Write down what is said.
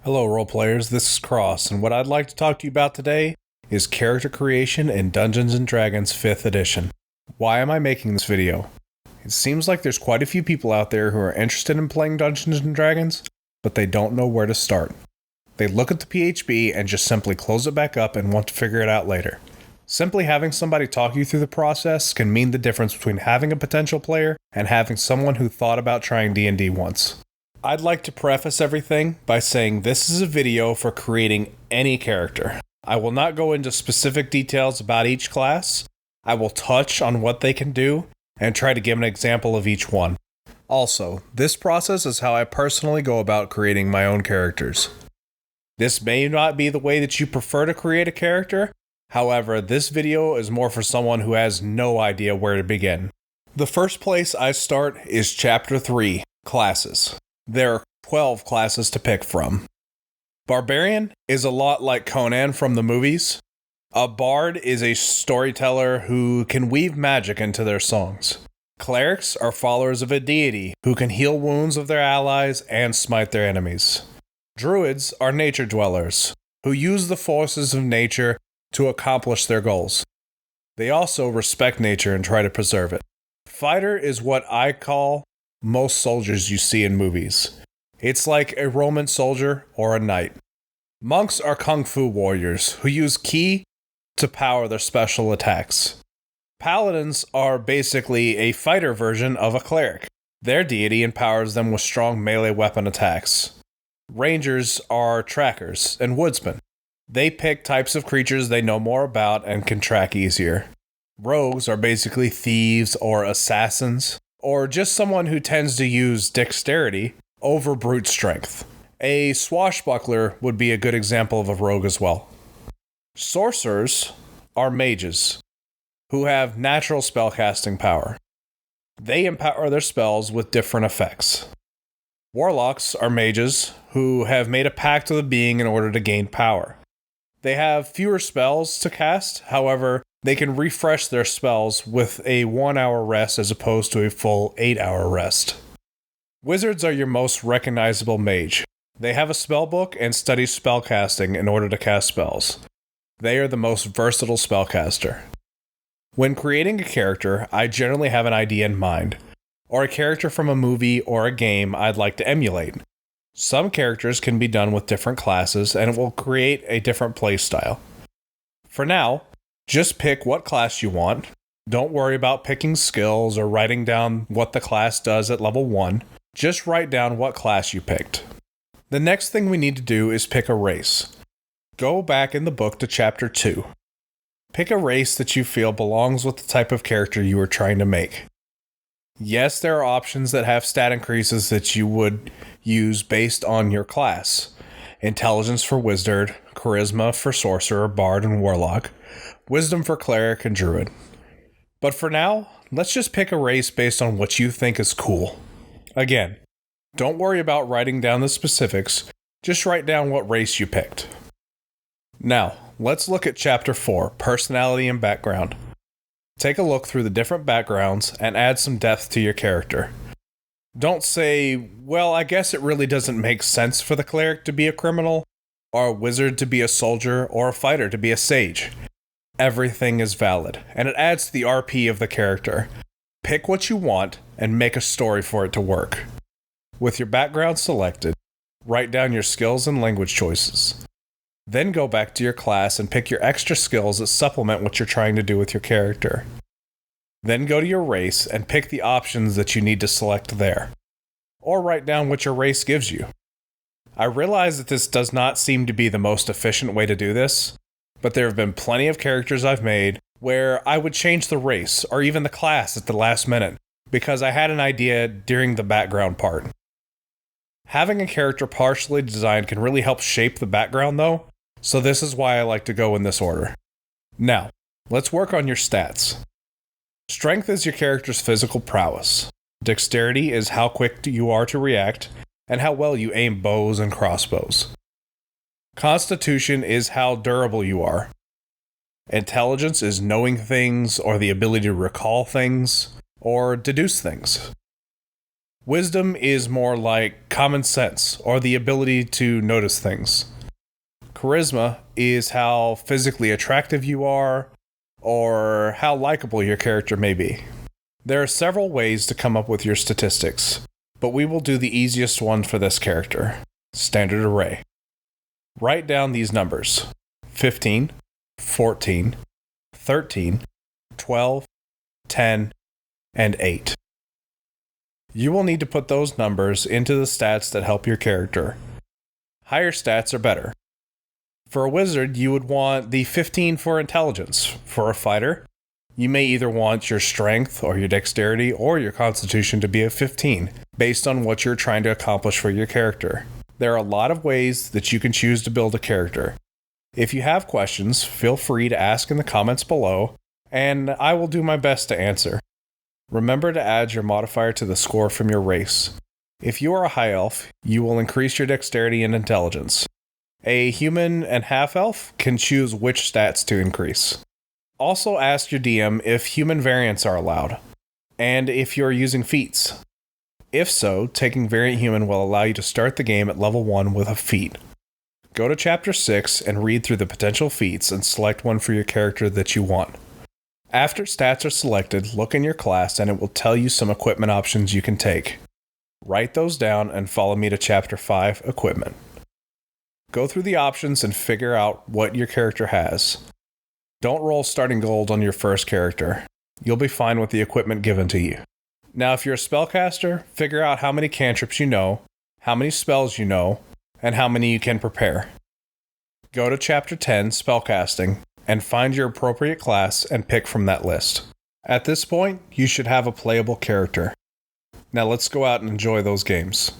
Hello, role players. This is Cross, and what I'd like to talk to you about today is character creation in Dungeons & Dragons 5th edition. Why am I making this video? It seems like there's quite a few people out there who are interested in playing Dungeons & Dragons, but they don't know where to start. They look at the PHB and just simply close it back up and want to figure it out later. Simply having somebody talk you through the process can mean the difference between having a potential player and having someone who thought about trying D&D once. I'd like to preface everything by saying this is a video for creating any character. I will not go into specific details about each class. I will touch on what they can do and try to give an example of each one. Also, this process is how I personally go about creating my own characters. This may not be the way that you prefer to create a character. However, this video is more for someone who has no idea where to begin. The first place I start is Chapter 3, Classes. There are 12 classes to pick from. Barbarian is a lot like Conan from the movies. A bard is a storyteller who can weave magic into their songs. Clerics are followers of a deity who can heal wounds of their allies and smite their enemies. Druids are nature dwellers who use the forces of nature to accomplish their goals. They also respect nature and try to preserve it. Fighter is what I call most soldiers you see in movies. It's like a Roman soldier or a knight. Monks are kung fu warriors who use ki to power their special attacks. Paladins are basically a fighter version of a cleric. Their deity empowers them with strong melee weapon attacks. Rangers are trackers and woodsmen. They pick types of creatures they know more about and can track easier. Rogues are basically thieves or assassins, or just someone who tends to use dexterity over brute strength. A swashbuckler would be a good example of a rogue as well. Sorcerers are mages, who have natural spellcasting power. They empower their spells with different effects. Warlocks are mages, who have made a pact with a being in order to gain power. They have fewer spells to cast, however, they can refresh their spells with a 1-hour rest as opposed to a full 8-hour rest. Wizards are your most recognizable mage. They have a spell book and study spellcasting in order to cast spells. They are the most versatile spellcaster. When creating a character, I generally have an idea in mind, or a character from a movie or a game I'd like to emulate. Some characters can be done with different classes and it will create a different playstyle. For now, just pick what class you want. Don't worry about picking skills or writing down what the class does at level 1. Just write down what class you picked. The next thing we need to do is pick a race. Go back in the book to Chapter 2. Pick a race that you feel belongs with the type of character you are trying to make. Yes, there are options that have stat increases that you would use based on your class. Intelligence for Wizard, Charisma for Sorcerer, Bard, and Warlock, Wisdom for Cleric and Druid. But for now, let's just pick a race based on what you think is cool. Again, don't worry about writing down the specifics, just write down what race you picked. Now, let's look at Chapter 4, Personality and Background. Take a look through the different backgrounds and add some depth to your character. Don't say, well, I guess it really doesn't make sense for the cleric to be a criminal, or a wizard to be a soldier, or a fighter to be a sage. Everything is valid, and it adds to the RP of the character. Pick what you want and make a story for it to work. With your background selected, write down your skills and language choices. Then go back to your class and pick your extra skills that supplement what you're trying to do with your character. Then go to your race and pick the options that you need to select there. Or write down what your race gives you. I realize that this does not seem to be the most efficient way to do this, but there have been plenty of characters I've made where I would change the race or even the class at the last minute because I had an idea during the background part. Having a character partially designed can really help shape the background though, so this is why I like to go in this order. Now, let's work on your stats. Strength is your character's physical prowess. Dexterity is how quick you are to react, and how well you aim bows and crossbows. Constitution is how durable you are. Intelligence is knowing things or the ability to recall things or deduce things. Wisdom is more like common sense or the ability to notice things. Charisma is how physically attractive you are or how likable your character may be. There are several ways to come up with your statistics, but we will do the easiest one for this character: standard array. Write down these numbers: 15, 14, 13, 12, 10, and 8. You will need to put those numbers into the stats that help your character. Higher stats are better. For a wizard, you would want the 15 for intelligence. For a fighter, you may either want your strength or your dexterity or your constitution to be a 15, based on what you're trying to accomplish for your character. There are a lot of ways that you can choose to build a character. If you have questions, feel free to ask in the comments below, and I will do my best to answer. Remember to add your modifier to the score from your race. If you are a high elf, you will increase your dexterity and intelligence. A human and half-elf can choose which stats to increase. Also ask your DM if human variants are allowed, and if you're using feats. If so, taking variant human will allow you to start the game at level 1 with a feat. Go to chapter 6 and read through the potential feats and select one for your character that you want. After stats are selected, look in your class and it will tell you some equipment options you can take. Write those down and follow me to chapter 5, equipment. Go through the options and figure out what your character has. Don't roll starting gold on your first character. You'll be fine with the equipment given to you. Now if you're a spellcaster, figure out how many cantrips you know, how many spells you know, and how many you can prepare. Go to chapter 10, spellcasting, and find your appropriate class and pick from that list. At this point, you should have a playable character. Now let's go out and enjoy those games.